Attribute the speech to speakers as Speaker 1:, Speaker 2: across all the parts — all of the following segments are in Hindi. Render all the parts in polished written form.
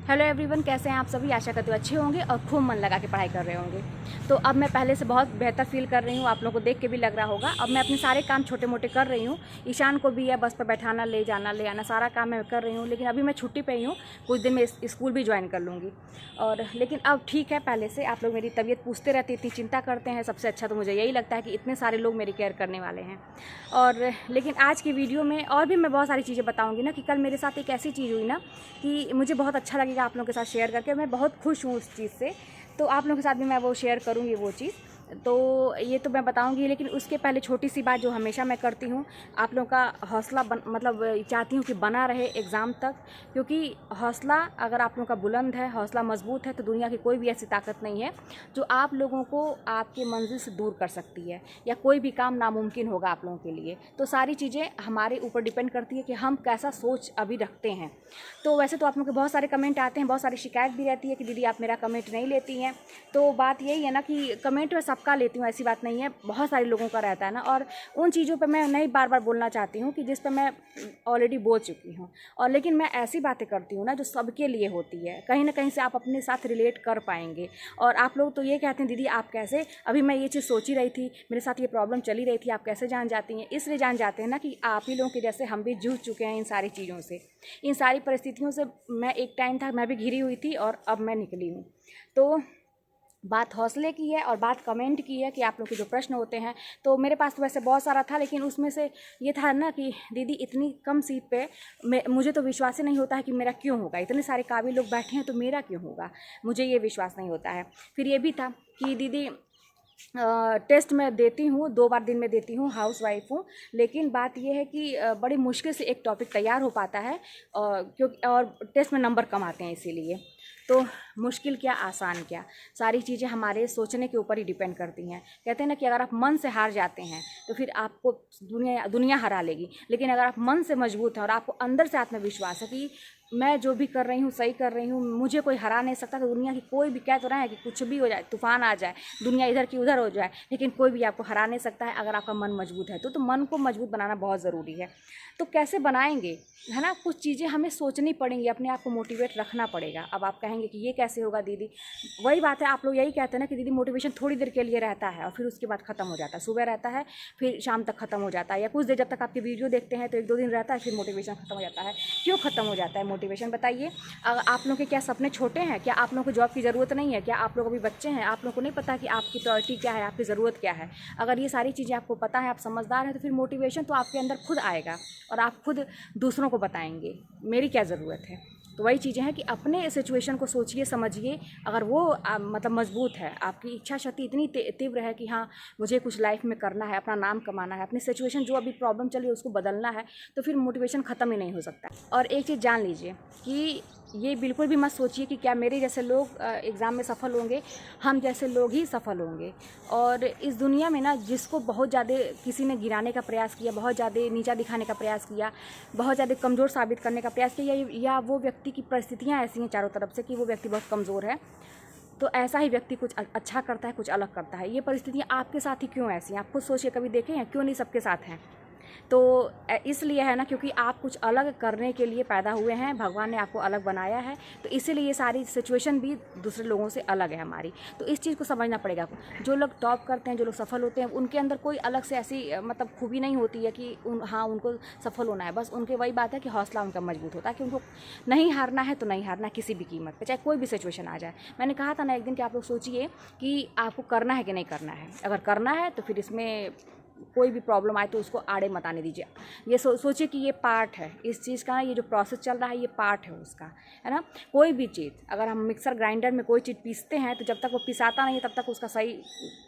Speaker 1: हेलो एवरीवन, कैसे हैं आप सभी। आशा करते हुए अच्छे होंगे और खूब मन लगा के पढ़ाई कर रहे होंगे। तो अब मैं पहले से बहुत बेहतर फील कर रही हूँ, आप लोगों को देख के भी लग रहा होगा। अब मैं अपने सारे काम छोटे मोटे कर रही हूँ। ईशान को भी है बस पर बैठाना, ले जाना ले आना, सारा काम मैं कर रही हूँ। लेकिन अभी मैं छुट्टी पे ही हूँ, कुछ दिन में स्कूल भी ज्वाइन कर लूँगी। और लेकिन अब ठीक है, पहले से आप लोग मेरी तबीयत पूछते रहते, इतनी चिंता करते हैं। सबसे अच्छा तो मुझे यही लगता है कि इतने सारे लोग मेरी केयर करने वाले हैं। और लेकिन आज की वीडियो में और भी मैं बहुत सारी चीज़ें बताऊँगी ना, कि कल मेरे साथ एक ऐसी चीज़ हुई ना कि मुझे बहुत अच्छा लगेगा आप लोगों के साथ शेयर करके। मैं बहुत खुश हूँ उस चीज़ से, तो आप लोगों के साथ भी मैं वो शेयर करूँगी वो चीज़। तो ये तो मैं बताऊँगी, लेकिन उसके पहले छोटी सी बात जो हमेशा मैं करती हूँ, आप लोगों का हौसला मतलब चाहती हूँ कि बना रहे एग्ज़ाम तक। क्योंकि हौसला अगर आप लोगों का बुलंद है, हौसला मजबूत है, तो दुनिया की कोई भी ऐसी ताकत नहीं है जो आप लोगों को आपके मंजिल से दूर कर सकती है, या कोई भी काम नामुमकिन होगा आप लोगों के लिए। तो सारी चीज़ें हमारे ऊपर डिपेंड करती है कि हम कैसा सोच अभी रखते हैं। तो वैसे तो आप लोगों के बहुत सारे कमेंट आते हैं, बहुत सारी शिकायत भी रहती है कि दीदी आप मेरा कमेंट नहीं लेती हैं। तो बात यही है ना कि कमेंट में सबका लेती हूँ, ऐसी बात नहीं है, बहुत सारे लोगों का रहता है ना। और उन चीज़ों पे मैं नहीं बार बार बोलना चाहती हूँ कि जिस पे मैं ऑलरेडी बोल चुकी हूँ। और लेकिन मैं ऐसी बातें करती हूँ ना जो सबके लिए होती है, कहीं ना कहीं से आप अपने साथ रिलेट कर पाएंगे। और आप लोग तो ये कहते हैं दीदी आप कैसे, अभी मैं ये चीज़ सोच ही रही थी, मेरे साथ ये प्रॉब्लम चली रही थी, आप कैसे जान जाती हैं। इसलिए जान जाते हैं ना कि आप ही लोगों के जैसे हम भी जूझ चुके हैं इन सारी चीज़ों से, इन सारी परिस्थितियों से। मैं एक टाइम था मैं भी घिरी हुई थी और अब मैं निकली हूँ। तो बात हौसले की है और बात कमेंट की है कि आप लोग के जो प्रश्न होते हैं, तो मेरे पास तो वैसे बहुत सारा था, लेकिन उसमें से ये था ना कि दीदी इतनी कम सीट पे मुझे तो विश्वास ही नहीं होता है कि मेरा क्यों होगा। इतने सारे काबिल लोग बैठे हैं तो मेरा क्यों होगा, मुझे ये विश्वास नहीं होता है। फिर ये भी था कि दीदी टेस्ट मैं देती हूँ, 2 बार दिन में देती हूँ, हाउस वाइफ हूँ। लेकिन बात यह है कि बड़ी मुश्किल से एक टॉपिक तैयार हो पाता है, क्योंकि और टेस्ट में नंबर कम आते हैं इसीलिए। तो मुश्किल क्या आसान क्या, सारी चीज़ें हमारे सोचने के ऊपर ही डिपेंड करती हैं। कहते हैं ना कि अगर आप मन से हार जाते हैं तो फिर आपको दुनिया दुनिया हरा लेगी। लेकिन अगर आप मन से मजबूत हैं और आपको अंदर से आत्मविश्वास है कि मैं जो भी कर रही हूँ सही कर रही हूँ, मुझे कोई हरा नहीं सकता, तो दुनिया की कोई भी, कह तो रहा है कि कुछ भी हो जाए, तूफान आ जाए, दुनिया इधर की उधर हो जाए, लेकिन कोई भी आपको हरा नहीं सकता है अगर आपका मन मजबूत है। तो मन को मजबूत बनाना बहुत ज़रूरी है। तो कैसे बनाएंगे, है ना, कुछ चीज़ें हमें सोचनी पड़ेंगी, अपने आप को मोटिवेट रखना पड़ेगा। अब आप कहेंगे कि ये कैसे होगा दीदी, वही बात है, आप लोग यही कहते हैं ना कि दीदी मोटिवेशन थोड़ी देर के लिए रहता है और फिर उसके बाद ख़त्म हो जाता है। सुबह रहता है फिर शाम तक ख़त्म हो जाता है, या कुछ देर जब तक आपकी वीडियो देखते हैं तो 1-2 दिन रहता है, फिर मोटिवेशन ख़त्म हो जाता है। क्यों ख़त्म हो जाता है मोटिवेशन, बताइए। अगर आप लोगों के क्या सपने छोटे हैं, क्या आप लोगों को जॉब की ज़रूरत नहीं है, क्या आप लोग अभी बच्चे हैं, आप लोगों को नहीं पता कि आपकी प्रायोरिटी क्या है, आपकी ज़रूरत क्या है। अगर ये सारी चीज़ें आपको पता है, आप समझदार हैं, तो फिर मोटिवेशन तो आपके अंदर खुद आएगा और आप खुद दूसरों को बताएंगे मेरी क्या ज़रूरत है। तो वही चीज़ें हैं कि अपने सिचुएशन को सोचिए समझिए। अगर वो मतलब मजबूत है, आपकी इच्छा शक्ति इतनी तीव्र है कि हाँ मुझे कुछ लाइफ में करना है, अपना नाम कमाना है, अपनी सिचुएशन जो अभी प्रॉब्लम चली है उसको बदलना है, तो फिर मोटिवेशन ख़त्म ही नहीं हो सकता। और एक चीज़ जान लीजिए कि ये बिल्कुल भी मत सोचिए कि क्या मेरे जैसे लोग एग्ज़ाम में सफल होंगे, हम जैसे लोग ही सफल होंगे। और इस दुनिया में ना जिसको बहुत ज़्यादा किसी ने गिराने का प्रयास किया, बहुत ज़्यादा नीचा दिखाने का प्रयास किया, बहुत ज़्यादा कमज़ोर साबित करने का प्रयास किया, या वो व्यक्ति की परिस्थितियाँ ऐसी हैं चारों तरफ से कि वो व्यक्ति बहुत कमज़ोर है, तो ऐसा ही व्यक्ति कुछ अच्छा करता है, कुछ अलग करता है। ये परिस्थितियाँ आपके साथ ही क्यों ऐसी हैं, आप खुद सोचिए, कभी देखें हैं क्यों नहीं सबके साथ हैं। तो इसलिए है ना, क्योंकि आप कुछ अलग करने के लिए पैदा हुए हैं, भगवान ने आपको अलग बनाया है, तो इसीलिए ये सारी सिचुएशन भी दूसरे लोगों से अलग है हमारी। तो इस चीज़ को समझना पड़ेगा। जो लोग टॉप करते हैं, जो लोग सफल होते हैं, उनके अंदर कोई अलग से ऐसी मतलब खूबी नहीं होती है कि उनको सफल होना है। बस उनके वही बात है कि हौसला उनका मजबूत होता है कि उनको नहीं हारना है, तो नहीं हारना किसी भी कीमत पर, चाहे कोई भी सिचुएशन आ जाए। मैंने कहा था ना एक दिन कि आप लोग सोचिए कि आपको करना है कि नहीं करना है। अगर करना है तो फिर इसमें कोई भी प्रॉब्लम आए तो उसको आड़े मत आने दीजिए। ये सोचिए कि ये पार्ट है इस चीज़ का, ये जो प्रोसेस चल रहा है ये पार्ट है उसका, है ना। कोई भी चीज़, अगर हम मिक्सर ग्राइंडर में कोई चीज़ पीसते हैं तो जब तक वो पिसाता नहीं है तब तक उसका सही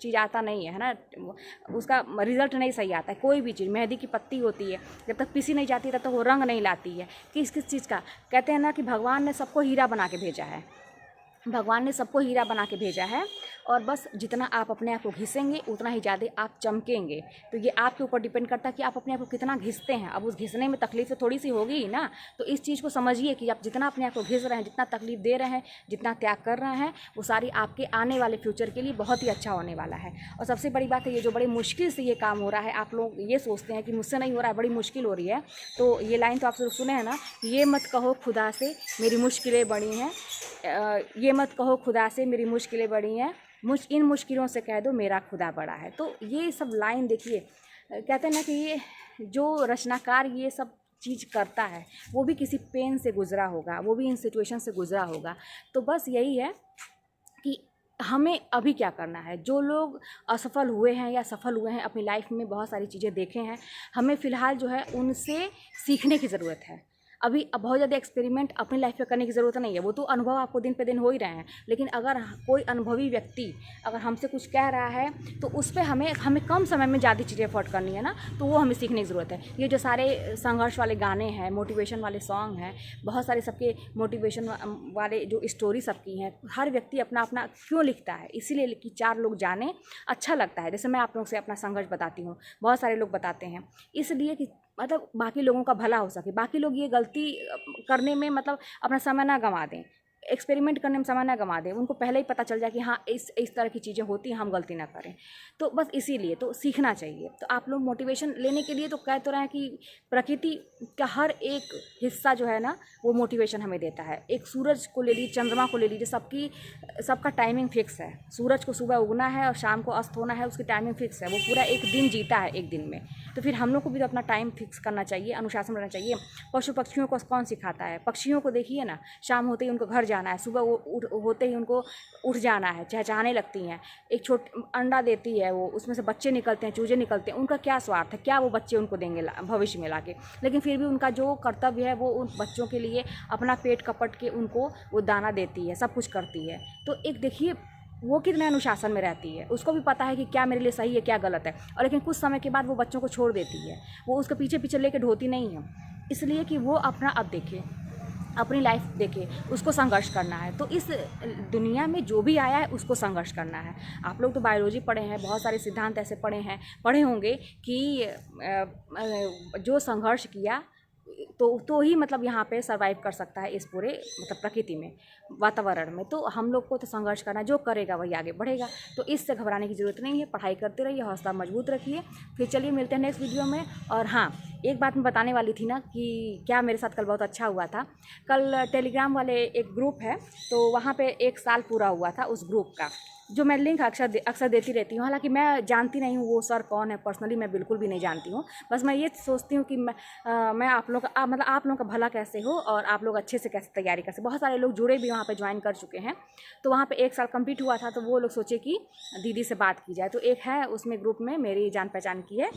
Speaker 1: चीज़ आता नहीं है ना, उसका रिजल्ट नहीं सही आता है। कोई भी चीज़, मेहंदी की पत्ती होती है, जब तक पीसी नहीं जाती तब तक वो रंग नहीं लाती है। किस किस चीज़ का, कहते हैं ना कि भगवान ने सबको हीरा बना के भेजा है, भगवान ने सबको हीरा बना के भेजा है। और बस जितना आप अपने आप को घिसेंगे उतना ही ज़्यादा आप चमकेंगे। तो ये आपके ऊपर डिपेंड करता है कि आप अपने आप को कितना घिसते हैं। अब उस घिसने में तकलीफ तो थोड़ी सी होगी ही ना, तो इस चीज़ को समझिए कि आप जितना अपने आप को घिस रहे हैं, जितना तकलीफ दे रहे हैं, जितना त्याग कर रहे हैं, वो सारी आपके आने वाले फ्यूचर के लिए बहुत ही अच्छा होने वाला है। और सबसे बड़ी बात है, ये जो बड़ी मुश्किल से ये काम हो रहा है, आप लोग ये सोचते हैं कि मुझसे नहीं हो रहा है, बड़ी मुश्किल हो रही है, तो ये लाइन तो आप लोग सुने हैं ना, ये मत कहो खुदा से मेरी मुश्किलें बड़ी हैं, ये मत कहो खुदा से मेरी मुश्किलें बड़ी हैं, इन मुश्किलों से कह दो मेरा खुदा बड़ा है। तो ये सब लाइन देखिए, कहते हैं ना कि ये जो रचनाकार ये सब चीज़ करता है वो भी किसी पेन से गुजरा होगा, वो भी इन सिचुएशन से गुजरा होगा। तो बस यही है कि हमें अभी क्या करना है। जो लोग असफल हुए हैं या सफल हुए हैं अपनी लाइफ में, बहुत सारी चीज़ें देखे हैं, हमें फ़िलहाल जो है उनसे सीखने की ज़रूरत है। अभी अब बहुत ज़्यादा एक्सपेरिमेंट अपनी लाइफ में करने की ज़रूरत नहीं है, वो तो अनुभव आपको दिन पे दिन हो ही रहे हैं। लेकिन अगर कोई अनुभवी व्यक्ति अगर हमसे कुछ कह रहा है तो उस पर हमें कम समय में ज़्यादा चीज़ें एफर्ट करनी है ना, तो वो हमें सीखने की ज़रूरत है। ये जो सारे संघर्ष वाले गाने हैं, मोटिवेशन वाले सॉन्ग हैं, बहुत सारे सबके मोटिवेशन वाले जो स्टोरी सबकी हैं, हर व्यक्ति अपना अपना क्यों लिखता है, इसीलिए कि 4 लोग जाने, अच्छा लगता है। जैसे मैं आप लोगों से अपना संघर्ष बताती हूँ, बहुत सारे लोग बताते हैं, इसलिए कि मतलब बाकी लोगों का भला हो सके, बाकी लोग ये गलती करने में मतलब अपना समय ना गंवा दें, एक्सपेरिमेंट करने में समय ना गंवा दें, उनको पहले ही पता चल जाए कि हाँ इस तरह की चीज़ें होती हैं, हम गलती ना करें। तो बस इसीलिए तो सीखना चाहिए। तो आप लोग मोटिवेशन लेने के लिए तो कह तो रहे हैं कि प्रकृति का हर एक हिस्सा जो है ना वो मोटिवेशन हमें देता है। एक सूरज को ले लीजिए, चंद्रमा को ले लीजिए, सबका टाइमिंग फिक्स है। सूरज को सुबह उगना है और शाम को अस्त होना है, उसकी टाइमिंग फिक्स है। वो पूरा एक दिन जीता है एक दिन में। तो फिर हम लोग को भी तो अपना टाइम फिक्स करना चाहिए, अनुशासन रहना चाहिए। पशु पक्षियों को कौन सिखाता है? पक्षियों को देखिए ना, शाम होते ही उनको घर जाना है, सुबह वो होते ही उनको उठ जाना है, चहचहाने लगती हैं। एक अंडा देती है वो, उसमें से बच्चे निकलते हैं, चूजे निकलते हैं। उनका क्या स्वार्थ है, क्या वो बच्चे उनको देंगे भविष्य में लाके? लेकिन फिर भी उनका जो कर्तव्य है वो उन बच्चों के लिए अपना पेट कपट के उनको वो दाना देती है, सब कुछ करती है। तो एक देखिए वो कितने अनुशासन में रहती है, उसको भी पता है कि क्या मेरे लिए सही है, क्या गलत है। और लेकिन कुछ समय के बाद वो बच्चों को छोड़ देती है, वो उसके पीछे पीछे लेके ढोती नहीं है, इसलिए कि वो अपना अब देखे, अपनी लाइफ देखे, उसको संघर्ष करना है। तो इस दुनिया में जो भी आया है उसको संघर्ष करना है। आप लोग तो बायोलॉजी पढ़े हैं, बहुत सारे सिद्धांत ऐसे पढ़े होंगे कि जो संघर्ष किया तो ही मतलब यहाँ पे सर्वाइव कर सकता है इस पूरे मतलब प्रकृति में, वातावरण में। तो हम लोग को तो संघर्ष करना, जो करेगा वही आगे बढ़ेगा। तो इससे घबराने की ज़रूरत नहीं है, पढ़ाई करते रहिए, हौसला मजबूत रखिए। फिर चलिए मिलते हैं नेक्स्ट वीडियो में। और हाँ, एक बात मैं बताने वाली थी ना कि क्या मेरे साथ कल बहुत अच्छा हुआ था। कल टेलीग्राम वाले एक ग्रुप है, तो वहाँ पे 1 साल पूरा हुआ था उस ग्रुप का, जो मैं लिंक अक्सर देती रहती हूँ। हालांकि मैं जानती नहीं हूँ वो सर कौन है, पर्सनली मैं बिल्कुल भी नहीं जानती हूँ। बस मैं ये सोचती हूँ कि मैं आप लोग का मतलब आप लोगों का भला कैसे हो और आप लोग अच्छे से कैसे तैयारी कर सके। बहुत सारे लोग जुड़े भी वहाँ पे ज्वाइन कर चुके हैं। तो वहाँ पे 1 साल कंप्लीट हुआ था, तो वो लोग सोचे कि दीदी से बात की जाए। तो एक है उसमें ग्रुप में मेरी जान पहचान की है,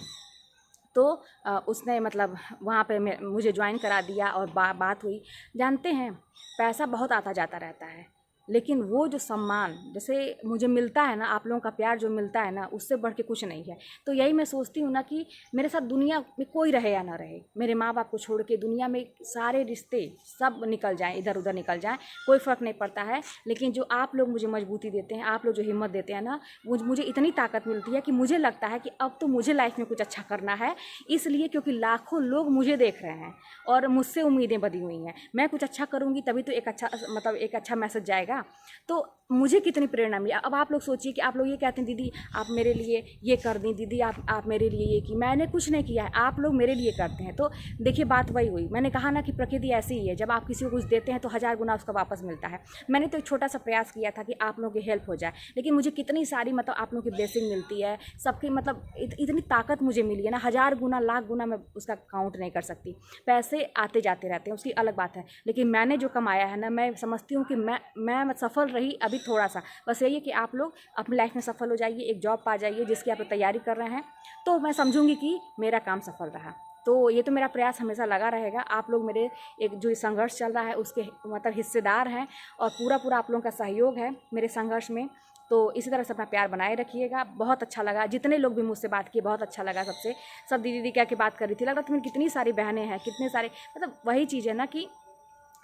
Speaker 1: तो उसने मतलब वहाँ पे मुझे ज्वाइन करा दिया और बात हुई। जानते हैं पैसा बहुत आता जाता रहता है, लेकिन वो जो सम्मान जैसे मुझे मिलता है ना, आप लोगों का प्यार जो मिलता है ना, उससे बढ़ के कुछ नहीं है। तो यही मैं सोचती हूँ ना कि मेरे साथ दुनिया में कोई रहे या ना रहे, मेरे माँ बाप को छोड़ के दुनिया में सारे रिश्ते सब निकल जाएं, इधर उधर निकल जाएं, कोई फ़र्क नहीं पड़ता है। लेकिन जो आप लोग मुझे मजबूती देते हैं, आप लोग जो हिम्मत देते हैं ना, मुझे इतनी ताकत मिलती है कि मुझे लगता है कि अब तो मुझे लाइफ में कुछ अच्छा करना है। इसलिए क्योंकि लाखों लोग मुझे देख रहे हैं और मुझसे उम्मीदें बंधी हुई हैं। मैं कुछ अच्छा करूँगी तभी तो एक अच्छा मैसेज जाएगा। तो मुझे कितनी प्रेरणा मिली। अब आप लोग सोचिए कि आप लोग ये कहते हैं दीदी आप मेरे लिए ये कर दी, दीदी आप मेरे लिए ये की। मैंने कुछ नहीं किया है, आप लोग मेरे लिए करते हैं। तो देखिए बात वही हुई, मैंने कहा ना कि प्रकृति ऐसी ही है, जब आप किसी को कुछ देते हैं तो 1000 गुना उसका वापस मिलता है। मैंने तो एक छोटा सा प्रयास किया था कि आप लोगों की हेल्प हो जाए, लेकिन मुझे कितनी सारी मतलब आप लोगों की ब्लेसिंग मिलती है, सबकी मतलब इतनी ताकत मुझे मिली है ना, 1000 गुना लाख गुना मैं उसका काउंट नहीं कर सकती। पैसे आते जाते रहते हैं, उसकी अलग बात है, लेकिन मैंने जो कमाया है ना, मैं समझती हूँ कि मैं सफल रही अभी थोड़ा सा। बस यही है कि आप लोग अपनी लाइफ में सफल हो जाइए, एक जॉब पा जाइए जिसकी आप तैयारी कर रहे हैं, तो मैं समझूंगी कि मेरा काम सफल रहा। तो ये तो मेरा प्रयास हमेशा लगा रहेगा। आप लोग मेरे एक जो संघर्ष चल रहा है उसके मतलब हिस्सेदार हैं और पूरा आप लोगों का सहयोग है मेरे संघर्ष में। तो इसी तरह से अपना प्यार बनाए रखिएगा। बहुत अच्छा लगा, जितने लोग भी मुझसे बात किए बहुत अच्छा लगा। सब दीदी कह के बात कर रही थी, लग रहा था मेरी कितनी सारी बहनें हैं, कितने सारे मतलब वही चीज़ है ना कि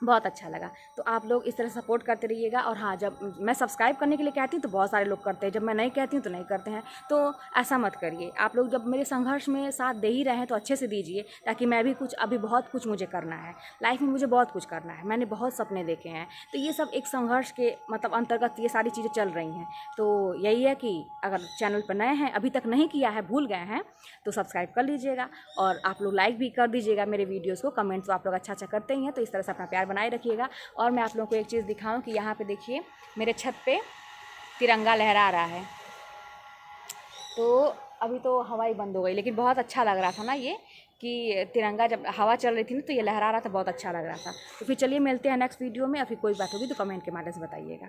Speaker 1: बहुत अच्छा लगा। तो आप लोग इस तरह सपोर्ट करते रहिएगा। और हाँ, जब मैं सब्सक्राइब करने के लिए कहती हूँ तो बहुत सारे लोग करते हैं, जब मैं नहीं कहती हूँ तो नहीं करते हैं। तो ऐसा मत करिए। आप लोग जब मेरे संघर्ष में साथ दे ही रहे हैं तो अच्छे से दीजिए, ताकि मैं भी कुछ, अभी बहुत कुछ मुझे करना है लाइफ में, मुझे बहुत कुछ करना है, मैंने बहुत सपने देखे हैं। तो ये सब एक संघर्ष के मतलब अंतर्गत ये सारी चीज़ें चल रही हैं। तो यही है कि अगर चैनल पर नए हैं, अभी तक नहीं किया है, भूल गए हैं, तो सब्सक्राइब कर लीजिएगा। और आप लोग लाइक भी कर दीजिएगा मेरे वीडियोज़ को। कमेंट तो आप लोग अच्छा अच्छा करते ही हैं, तो इस तरह से अपना प्यार बनाए रखिएगा। और मैं आप लोगों को एक चीज़ दिखाऊं कि यहाँ पे देखिए, मेरे छत पे तिरंगा लहरा रहा है। तो अभी तो हवा ही बंद हो गई, लेकिन बहुत अच्छा लग रहा था ना ये, कि तिरंगा जब हवा चल रही थी ना तो ये लहरा रहा था, बहुत अच्छा लग रहा था। तो फिर चलिए मिलते हैं नेक्स्ट वीडियो में। और फिर कोई बात होगी तो कमेंट के माध्यम से बताइएगा।